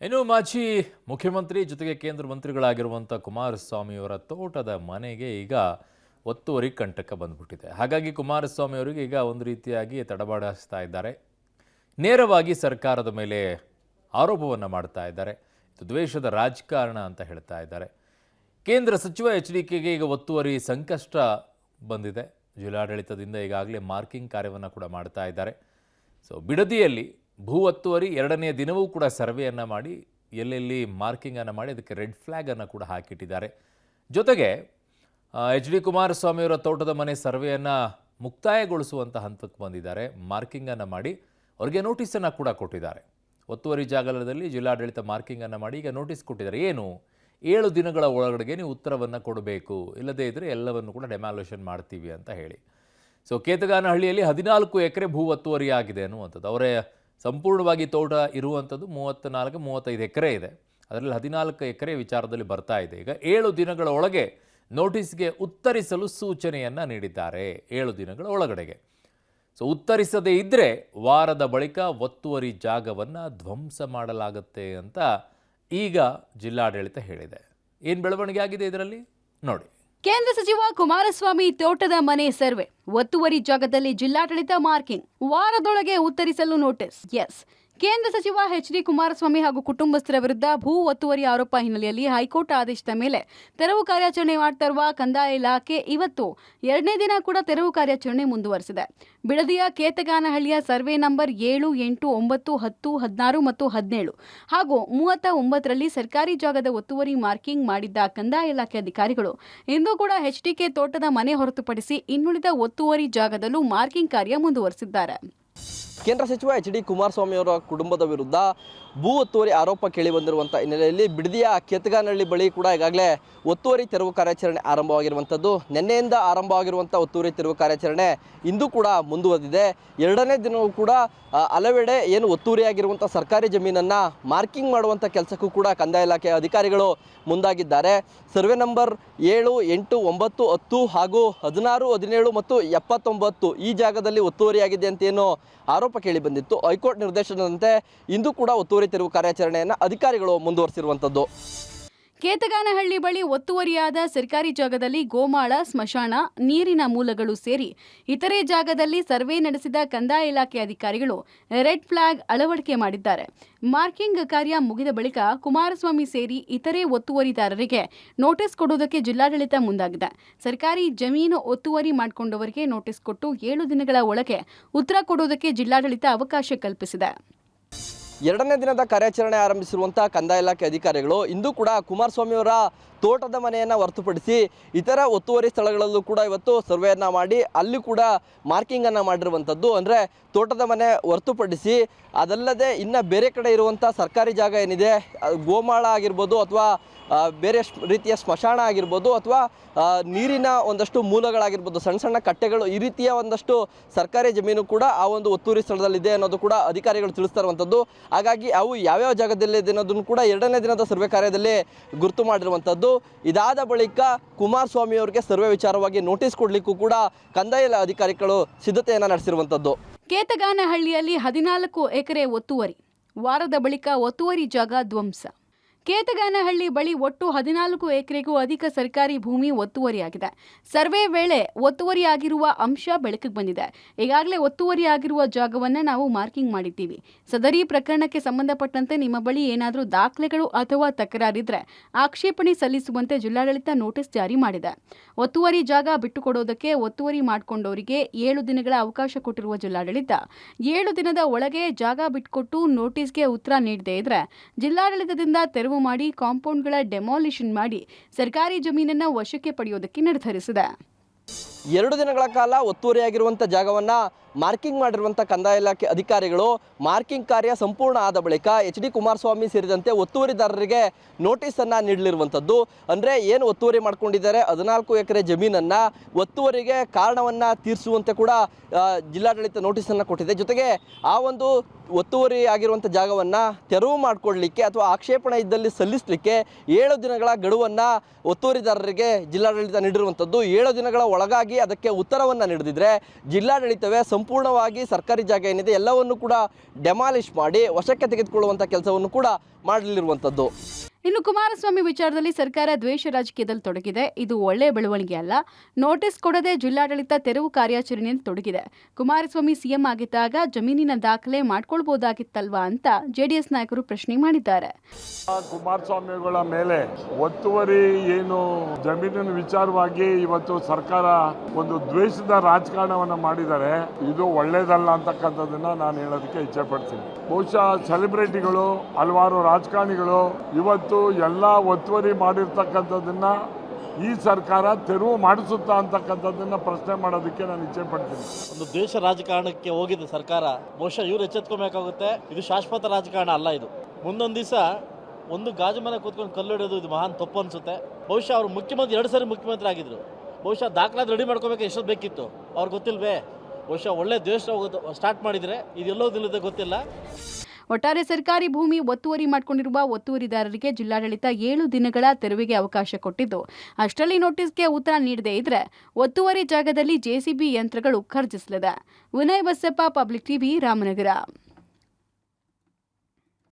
ಇನ್ನು ಮಾಜಿ ಮುಖ್ಯಮಂತ್ರಿ ಜೊತೆಗೆ ಕೇಂದ್ರ ಮಂತ್ರಿಗಳಾಗಿರುವಂಥ ಕುಮಾರಸ್ವಾಮಿಯವರ ತೋಟದ ಮನೆಗೆ ಈಗ ಒತ್ತುವರಿ ಕಂಟಕ ಬಂದ್ಬಿಟ್ಟಿದೆ. ಹಾಗಾಗಿ ಕುಮಾರಸ್ವಾಮಿ ಅವರಿಗೆ ಈಗ ಒಂದು ರೀತಿಯಾಗಿ ತಡಬಾಡಿಸ್ತಾ ಇದ್ದಾರೆ. ನೇರವಾಗಿ ಸರ್ಕಾರದ ಮೇಲೆ ಆರೋಪವನ್ನು ಮಾಡ್ತಾ ಇದ್ದಾರೆ. ಇದು ದ್ವೇಷದ ರಾಜಕಾರಣ ಅಂತ ಹೇಳ್ತಾ ಇದ್ದಾರೆ. ಕೇಂದ್ರ ಸಚಿವ HDKಗೆ ಈಗ ಒತ್ತುವರಿ ಸಂಕಷ್ಟ ಬಂದಿದೆ. ಜಿಲ್ಲಾಡಳಿತದಿಂದ ಈಗಾಗಲೇ ಮಾರ್ಕಿಂಗ್ ಕಾರ್ಯವನ್ನು ಕೂಡ ಮಾಡ್ತಾ ಇದ್ದಾರೆ. ಬಿಡದಿಯಲ್ಲಿ ಭೂ ಒತ್ತುವರಿ ಎರಡನೇ ದಿನವೂ ಕೂಡ ಸರ್ವೆಯನ್ನು ಮಾಡಿ ಎಲ್ಲೆಲ್ಲಿ ಮಾರ್ಕಿಂಗನ್ನು ಮಾಡಿ ಅದಕ್ಕೆ ರೆಡ್ ಫ್ಲ್ಯಾಗನ್ನು ಕೂಡ ಹಾಕಿಟ್ಟಿದ್ದಾರೆ. ಜೊತೆಗೆ HD ಕುಮಾರಸ್ವಾಮಿಯವರ ತೋಟದ ಮನೆ ಸರ್ವೆಯನ್ನು ಮುಕ್ತಾಯಗೊಳಿಸುವಂಥ ಹಂತಕ್ಕೆ ಬಂದಿದ್ದಾರೆ. ಮಾರ್ಕಿಂಗನ್ನು ಮಾಡಿ ಅವರಿಗೆ ನೋಟಿಸನ್ನು ಕೂಡ ಕೊಟ್ಟಿದ್ದಾರೆ. ಒತ್ತುವರಿ ಜಾಗದಲ್ಲಿ ಜಿಲ್ಲಾಡಳಿತ ಮಾರ್ಕಿಂಗನ್ನು ಮಾಡಿ ಈಗ ನೋಟಿಸ್ ಕೊಟ್ಟಿದ್ದಾರೆ. ಏನು 7 ದಿನಗಳ ಒಳಗಡೆಗೆ ನೀವು ಉತ್ತರವನ್ನು ಕೊಡಬೇಕು, ಇಲ್ಲದೇ ಇದ್ದರೆ ಎಲ್ಲವನ್ನು ಕೂಡ ಡೆಮಾಲ್ಯೂಷನ್ ಮಾಡ್ತೀವಿ ಅಂತ ಹೇಳಿ. ಕೇತಗಾನಹಳ್ಳಿಯಲ್ಲಿ 14 ಎಕರೆ ಭೂ ಒತ್ತುವರಿ ಆಗಿದೆ ಅನ್ನುವಂಥದ್ದು. ಅವರೇ ಸಂಪೂರ್ಣವಾಗಿ ತೋಟ ಇರುವಂಥದ್ದು 34-35 ಎಕರೆ ಇದೆ. ಅದರಲ್ಲಿ 14 ಎಕರೆ ವಿಚಾರದಲ್ಲಿ ಬರ್ತಾ ಇದೆ. ಈಗ 7 ದಿನಗಳ ಒಳಗೆ ನೋಟಿಸ್ಗೆ ಉತ್ತರಿಸಲು ಸೂಚನೆಯನ್ನು ನೀಡಿದ್ದಾರೆ. 7 ದಿನಗಳ ಒಳಗಡೆಗೆ. ಉತ್ತರಿಸದೇ ಇದ್ದರೆ ವಾರದ ಬಳಿಕ ಒತ್ತುವರಿ ಜಾಗವನ್ನು ಧ್ವಂಸ ಮಾಡಲಾಗುತ್ತೆ ಅಂತ ಈಗ ಜಿಲ್ಲಾಡಳಿತ ಹೇಳಿದೆ. ಏನು ಬೆಳವಣಿಗೆ ಆಗಿದೆ ಇದರಲ್ಲಿ ನೋಡಿ. ಕೇಂದ್ರ ಸಚಿವ ಕುಮಾರಸ್ವಾಮಿ ತೋಟದ ಮನೆ ಸರ್ವೆ, ಒತ್ತುವರಿ ಜಾಗದಲ್ಲಿ ಜಿಲ್ಲಾಡಳಿತ ಮಾರ್ಕಿಂಗ್, ವಾರದೊಳಗೆ ಉತ್ತರಿಸಲು ನೋಟಿಸ್. ಕೇಂದ್ರ ಸಚಿವ HD ಕುಮಾರಸ್ವಾಮಿ ಹಾಗೂ ಕುಟುಂಬಸ್ಥರ ವಿರುದ್ಧ ಭೂ ಒತ್ತುವರಿ ಆರೋಪ ಹಿನ್ನೆಲೆಯಲ್ಲಿ ಹೈಕೋರ್ಟ್ ಆದೇಶದ ಮೇಲೆ ತೆರವು ಕಾರ್ಯಾಚರಣೆ ಮಾಡ್ತಾ ಇರುವ ಕಂದಾಯ ಇಲಾಖೆ ಇವತ್ತು 2ನೇ ದಿನ ಕೂಡ ತೆರವು ಕಾರ್ಯಾಚರಣೆ ಮುಂದುವರೆಸಿದೆ. ಬಿಡದಿಯ ಕೇತಗಾನಹಳ್ಳಿಯ ಸರ್ವೆ ನಂಬರ್ 7, 8, 9, 10, 16 ಮತ್ತು 17 ಹಾಗೂ 39ರಲ್ಲಿ ಸರ್ಕಾರಿ ಜಾಗದ ಒತ್ತುವರಿ ಮಾರ್ಕಿಂಗ್ ಮಾಡಿದ್ದ ಕಂದಾಯ ಇಲಾಖೆ ಅಧಿಕಾರಿಗಳು ಇಂದು ಕೂಡ HDK ತೋಟದ ಮನೆ ಹೊರತುಪಡಿಸಿ ಇನ್ನುಳಿದ ಒತ್ತುವರಿ ಜಾಗದಲ್ಲೂ ಮಾರ್ಕಿಂಗ್ ಕಾರ್ಯ ಮುಂದುವರೆಸಿದ್ದಾರೆ. ಕೇಂದ್ರ ಸಚಿವ HD ಕುಮಾರಸ್ವಾಮಿ ಅವರ ಕುಟುಂಬದ ವಿರುದ್ಧ ಭೂ ಒತ್ತುವರಿ ಆರೋಪ ಕೇಳಿಬಂದಿರುವಂಥ ಹಿನ್ನೆಲೆಯಲ್ಲಿ ಬಿಡದಿಯ ಕೇತಗಾನಹಳ್ಳಿ ಬಳಿ ಕೂಡ ಈಗಾಗಲೇ ಒತ್ತುವರಿ ತೆರವು ಕಾರ್ಯಾಚರಣೆ ಆರಂಭವಾಗಿರುವಂಥದ್ದು. ನಿನ್ನೆಯಿಂದ ಆರಂಭವಾಗಿರುವಂಥ ಒತ್ತುವರಿ ತೆರವು ಕಾರ್ಯಾಚರಣೆ ಇಂದು ಕೂಡ ಮುಂದುವರೆದಿದೆ. 2ನೇ ದಿನವೂ ಕೂಡ ಹಲವೆಡೆ ಏನು ಒತ್ತುವರಿಯಾಗಿರುವಂಥ ಸರ್ಕಾರಿ ಜಮೀನನ್ನು ಮಾರ್ಕಿಂಗ್ ಮಾಡುವಂಥ ಕೆಲಸಕ್ಕೂ ಕೂಡ ಕಂದಾಯ ಇಲಾಖೆ ಅಧಿಕಾರಿಗಳು ಮುಂದಾಗಿದ್ದಾರೆ. ಸರ್ವೆ ನಂಬರ್ 7, 8, 9, 10 ಹಾಗೂ 16, 17 ಮತ್ತು 79 ಈ ಜಾಗದಲ್ಲಿ ಒತ್ತುವರಿಯಾಗಿದೆ ಅಂತ ಏನು ಆರೋಪ ಕೇಳಿ ಬಂದಿತ್ತು. ಹೈಕೋರ್ಟ್ ನಿರ್ದೇಶನದಂತೆ ಇಂದು ಕೂಡ ಒತ್ತುವರಿ ತೆರವು ಕಾರ್ಯಾಚರಣೆಯನ್ನು ಅಧಿಕಾರಿಗಳು ಮುಂದುವರಿಸಿರುವಂಥದ್ದು. ಕೇತಗಾನಹಳ್ಳಿ ಬಳಿ ಒತ್ತುವರಿಯಾದ ಸರ್ಕಾರಿ ಜಾಗದಲ್ಲಿ ಗೋಮಾಳ, ಸ್ಮಶಾನ, ನೀರಿನ ಮೂಲಗಳು ಸೇರಿ ಇತರೆ ಜಾಗದಲ್ಲಿ ಸರ್ವೆ ನಡೆಸಿದ ಕಂದಾಯ ಇಲಾಖೆ ಅಧಿಕಾರಿಗಳು ರೆಡ್ ಫ್ಲಾಗ್ ಅಳವಡಿಕೆ ಮಾಡಿದ್ದಾರೆ. ಮಾರ್ಕಿಂಗ್ ಕಾರ್ಯ ಮುಗಿದ ಬಳಿಕ ಕುಮಾರಸ್ವಾಮಿ ಸೇರಿ ಇತರೆ ಒತ್ತುವರಿದಾರರಿಗೆ ನೋಟಿಸ್ ಕೊಡುವುದಕ್ಕೆ ಜಿಲ್ಲಾಡಳಿತ ಮುಂದಾಗಿದೆ. ಸರ್ಕಾರಿ ಜಮೀನು ಒತ್ತುವರಿ ಮಾಡಿಕೊಂಡವರಿಗೆ ನೋಟಿಸ್ ಕೊಟ್ಟು 7 ದಿನಗಳ ಒಳಗೆ ಉತ್ತರ ಕೊಡುವುದಕ್ಕೆ ಜಿಲ್ಲಾಡಳಿತ ಅವಕಾಶ ಕಲ್ಪಿಸಿದೆ. 2ನೇ ದಿನದ ಕಾರ್ಯಾಚರಣೆ ಆರಂಭಿಸಿರುವಂಥ ಕಂದಾಯ ಇಲಾಖೆ ಅಧಿಕಾರಿಗಳು ಇಂದು ಕೂಡ ಕುಮಾರಸ್ವಾಮಿಯವರ ತೋಟದ ಮನೆಯನ್ನು ಹೊರತುಪಡಿಸಿ ಇತರ ಒತ್ತುವರಿ ಸ್ಥಳಗಳಲ್ಲೂ ಕೂಡ ಇವತ್ತು ಸರ್ವೆಯನ್ನು ಮಾಡಿ ಅಲ್ಲಿ ಕೂಡ ಮಾರ್ಕಿಂಗನ್ನು ಮಾಡಿರುವಂಥದ್ದು. ಅಂದರೆ ತೋಟದ ಮನೆ ಹೊರತುಪಡಿಸಿ ಅದಲ್ಲದೆ ಇನ್ನು ಬೇರೆ ಕಡೆ ಇರುವಂಥ ಸರ್ಕಾರಿ ಜಾಗ ಏನಿದೆ, ಗೋಮಾಳ ಆಗಿರ್ಬೋದು ಅಥವಾ ಬೇರೆ ರೀತಿಯ ಸ್ಮಶಾನ ಆಗಿರ್ಬೋದು ಅಥವಾ ನೀರಿನ ಒಂದಷ್ಟು ಮೂಲಗಳಾಗಿರ್ಬೋದು, ಸಣ್ಣ ಸಣ್ಣ ಕಟ್ಟೆಗಳು, ಈ ರೀತಿಯ ಒಂದಷ್ಟು ಸರ್ಕಾರಿ ಜಮೀನು ಕೂಡ ಆ ಒಂದು ಒತ್ತುವರಿ ಸ್ಥಳದಲ್ಲಿದೆ ಅನ್ನೋದು ಕೂಡ ಅಧಿಕಾರಿಗಳು ತಿಳಿಸ್ತಾ ಇರುವಂಥದ್ದು. ಹಾಗಾಗಿ ಅವು ಯಾವ್ಯಾವ ಜಾಗದಲ್ಲಿದೆ ಅನ್ನೋದನ್ನು ಕೂಡ 2ನೇ ದಿನದ ಸರ್ವೆ ಕಾರ್ಯದಲ್ಲಿ ಗುರುತು ಮಾಡಿರುವಂಥದ್ದು. ಇದಾದ ಬಳಿಕ ಕುಮಾರಸ್ವಾಮಿ ಅವರಿಗೆ ಸರ್ವೆ ವಿಚಾರವಾಗಿ ನೋಟಿಸ್ ಕೊಡಲಿಕ್ಕೂ ಕೂಡ ಕಂದಾಯ ಅಧಿಕಾರಿಗಳು ಸಿದ್ಧತೆಯನ್ನು ನಡೆಸಿರುವಂಥದ್ದು. ಕೇತಗಾನಹಳ್ಳಿಯಲ್ಲಿ 14 ಎಕರೆ ಒತ್ತುವರಿ, ವಾರದ ಬಳಿಕ ಒತ್ತುವರಿ ಜಾಗ ಧ್ವಂಸ. ಕೇತಗಾನಹಳ್ಳಿ ಬಳಿ ಒಟ್ಟು 14 ಎಕರೆಗೂ ಅಧಿಕ ಸರ್ಕಾರಿ ಭೂಮಿ ಒತ್ತುವರಿಯಾಗಿದೆ. ಸರ್ವೆ ವೇಳೆ ಒತ್ತುವರಿಯಾಗಿರುವ ಅಂಶ ಬೆಳಕಿಗೆ ಬಂದಿದೆ. ಈಗಾಗಲೇ ಒತ್ತುವರಿಯಾಗಿರುವ ಜಾಗವನ್ನು ನಾವು ಮಾರ್ಕಿಂಗ್ ಮಾಡಿದ್ದೀವಿ. ಸದರಿ ಪ್ರಕರಣಕ್ಕೆ ಸಂಬಂಧಪಟ್ಟಂತೆ ನಿಮ್ಮ ಬಳಿ ಏನಾದರೂ ದಾಖಲೆಗಳು ಅಥವಾ ತಕರಾರಿದ್ರೆ ಆಕ್ಷೇಪಣೆ ಸಲ್ಲಿಸುವಂತೆ ಜಿಲ್ಲಾಡಳಿತ ನೋಟಿಸ್ ಜಾರಿ ಮಾಡಿದೆ. ಒತ್ತುವರಿ ಜಾಗ ಬಿಟ್ಟುಕೊಡೋದಕ್ಕೆ ಒತ್ತುವರಿ ಮಾಡಿಕೊಂಡವರಿಗೆ 7 ದಿನಗಳ ಅವಕಾಶ ಕೊಟ್ಟಿರುವ ಜಿಲ್ಲಾಡಳಿತ 7 ದಿನದ ಒಳಗೆ ಜಾಗ ಬಿಟ್ಟುಕೊಟ್ಟು ನೋಟಿಸ್ಗೆ ಉತ್ತರ ನೀಡದೇ ಇದ್ರೆ ಜಿಲ್ಲಾಡಳಿತದಿಂದ ತೆರವು ಮಾಡಿ ಕಾಂಪೌಂಡ್ಗಳ ಡೆಮಾಲಿಷನ್ ಮಾಡಿ ಸರ್ಕಾರಿ ಜಮೀನನ್ನು ವಶಕ್ಕೆ ಪಡೆಯೋದಕ್ಕೆ ನಿರ್ಧರಿಸಿದೆ. 2 ದಿನಗಳ ಕಾಲ ಒತ್ತುವರಿಯಾಗಿರುವಂಥ ಜಾಗವನ್ನು ಮಾರ್ಕಿಂಗ್ ಮಾಡಿರುವಂಥ ಕಂದಾಯ ಇಲಾಖೆ ಅಧಿಕಾರಿಗಳು ಮಾರ್ಕಿಂಗ್ ಕಾರ್ಯ ಸಂಪೂರ್ಣ ಆದ ಬಳಿಕ HD ಕುಮಾರಸ್ವಾಮಿ ಸೇರಿದಂತೆ ಒತ್ತುವರಿದಾರರಿಗೆ ನೋಟಿಸನ್ನು ನೀಡಲಿರುವಂಥದ್ದು. ಅಂದರೆ ಏನು ಒತ್ತುವರಿ ಮಾಡ್ಕೊಂಡಿದ್ದಾರೆ 14 ಎಕರೆ ಜಮೀನನ್ನು ಒತ್ತುವರಿಗೆ ಕಾರಣವನ್ನು ತೀರಿಸುವಂತೆ ಕೂಡ ಜಿಲ್ಲಾಡಳಿತ ನೋಟಿಸನ್ನು ಕೊಟ್ಟಿದೆ. ಜೊತೆಗೆ ಆ ಒಂದು ಒತ್ತುವರಿ ಆಗಿರುವಂಥ ಜಾಗವನ್ನು ತೆರವು ಮಾಡಿಕೊಡ್ಲಿಕ್ಕೆ ಅಥವಾ ಆಕ್ಷೇಪಣೆ ಇದ್ದಲ್ಲಿ ಸಲ್ಲಿಸಲಿಕ್ಕೆ 7 ದಿನಗಳ ಗಡುವನ್ನು ಒತ್ತುವರಿದಾರರಿಗೆ ಜಿಲ್ಲಾಡಳಿತ ನೀಡಿರುವಂಥದ್ದು. 7 ದಿನಗಳ ಒಳಗಾಗಿ ಅದಕ್ಕೆ ಉತ್ತರವನ್ನು ನೀಡದಿದ್ದರೆ ಜಿಲ್ಲಾಡಳಿತವೇ ಸಂಪೂರ್ಣವಾಗಿ ಸರ್ಕಾರಿ ಜಾಗ ಏನಿದೆ ಎಲ್ಲವನ್ನು ಕೂಡ ಡೆಮಾಲಿಷ್ ಮಾಡಿ ವಶಕ್ಕೆ ತೆಗೆದುಕೊಳ್ಳುವಂಥ ಕೆಲಸವನ್ನು ಕೂಡ ಮಾಡಲಿರುವಂಥದ್ದು. ಇನ್ನು ಕುಮಾರಸ್ವಾಮಿ ವಿಚಾರದಲ್ಲಿ ಸರ್ಕಾರ ದ್ವೇಷ ರಾಜಕೀಯದಲ್ಲಿ ತೊಡಗಿದೆ. ಇದು ಒಳ್ಳೆಯ ಬೆಳವಣಿಗೆ ಅಲ್ಲ. ನೋಟಿಸ್ ಕೊಡದೆ ಜಿಲ್ಲಾಡಳಿತ ತೆರವು ಕಾರ್ಯಾಚರಣೆಯಲ್ಲಿ ತೊಡಗಿದೆ. ಕುಮಾರಸ್ವಾಮಿ ಸಿಎಂ ಆಗಿದ್ದಾಗ ಜಮೀನಿನ ದಾಖಲೆ ಮಾಡ್ಕೊಳ್ಬಹುದಾಗಿತ್ತಲ್ವಾ ಅಂತ ಜೆಡಿಎಸ್ ನಾಯಕರು ಪ್ರಶ್ನೆ ಮಾಡಿದ್ದಾರೆ. ಕುಮಾರಸ್ವಾಮಿಗಳ ಮೇಲೆ ಒತ್ತುವರಿ ಏನು ಜಮೀನಿನ ವಿಚಾರವಾಗಿ ಇವತ್ತು ಸರ್ಕಾರ ಒಂದು ದ್ವೇಷದ ರಾಜಕಾರಣವನ್ನು ಮಾಡಿದ್ದಾರೆ. ಇದು ಒಳ್ಳೇದಲ್ಲ ಅಂತಕ್ಕಂಥದ್ದನ್ನ ನಾನು ಹೇಳೋದಕ್ಕೆ ಇಚ್ಛೆ ಪಡ್ತೀನಿ. ಬಹುಶಃ ಸೆಲೆಬ್ರಿಟಿಗಳು, ಹಲವಾರು ರಾಜಕಾರಣಿಗಳು ಇವತ್ತು ಎಲ್ಲ ಒತ್ತುವರಿ ಮಾಡಿರ್ತಕ್ಕಂಥದ್ದನ್ನ ಈ ಸರ್ಕಾರ ತೆರವು ಮಾಡಿಸುತ್ತಾ ಅಂತಕ್ಕಂಥದ್ದನ್ನ ಪ್ರಶ್ನೆ ಮಾಡೋದಕ್ಕೆ ನಾನು ಇಚ್ಛೆ ಪಡ್ತೀನಿ. ಒಂದು ದೇಶ ರಾಜಕಾರಣಕ್ಕೆ ಹೋಗಿದ್ದ ಸರ್ಕಾರ ಬಹುಶಃ ಇವ್ರು ಎಚ್ಚೆತ್ಕೊಬೇಕಾಗುತ್ತೆ. ಇದು ಶಾಶ್ವತ ರಾಜಕಾರಣ ಅಲ್ಲ. ಇದು ಮುಂದೊಂದು ದಿವಸ ಒಂದು ಗಾಜು ಮನೆ ಕೂತ್ಕೊಂಡು ಕಲ್ಲು ಹಿಡಿಯೋದು ಇದು ಮಹಾನ್ ತಪ್ಪು ಅನ್ಸುತ್ತೆ. ಬಹುಶಃ ಅವರು ಮುಖ್ಯಮಂತ್ರಿ 2 ಸಾರಿ ಮುಖ್ಯಮಂತ್ರಿ ಆಗಿದ್ರು. ಬಹುಶಃ ದಾಖಲಾತಿ ರೆಡಿ ಮಾಡ್ಕೋಬೇಕು ಎಷ್ಟೊತ್ತು ಬೇಕಿತ್ತು ಅವ್ರಿಗೆ ಗೊತ್ತಿಲ್ವೇ? ಬಹುಶಃ ಒಳ್ಳೆ ದೇಶ ಸ್ಟಾರ್ಟ್ ಮಾಡಿದರೆ ಇದೆಲ್ಲೋದಿಲ್ಲದೆ ಗೊತ್ತಿಲ್ಲ. ಒಟ್ಟಾರೆ ಸರ್ಕಾರಿ ಭೂಮಿ ಒತ್ತುವರಿ ಮಾಡಿಕೊಂಡಿರುವ ಒತ್ತುವರಿದಾರರಿಗೆ ಜಿಲ್ಲಾಡಳಿತ 7 ದಿನಗಳ ತೆರವಿಗೆ ಅವಕಾಶ ಕೊಟ್ಟಿದ್ದು, ಅಷ್ಟರಲ್ಲಿ ನೋಟಿಸ್ಗೆ ಉತ್ತರ ನೀಡದೇ ಇದ್ರೆ ಒತ್ತುವರಿ ಜಾಗದಲ್ಲಿ ಜೆಸಿಬಿ ಯಂತ್ರಗಳು ಖರ್ಜಿಸಲಿದೆ. Vinay Basappa, public TV, Ramanagara.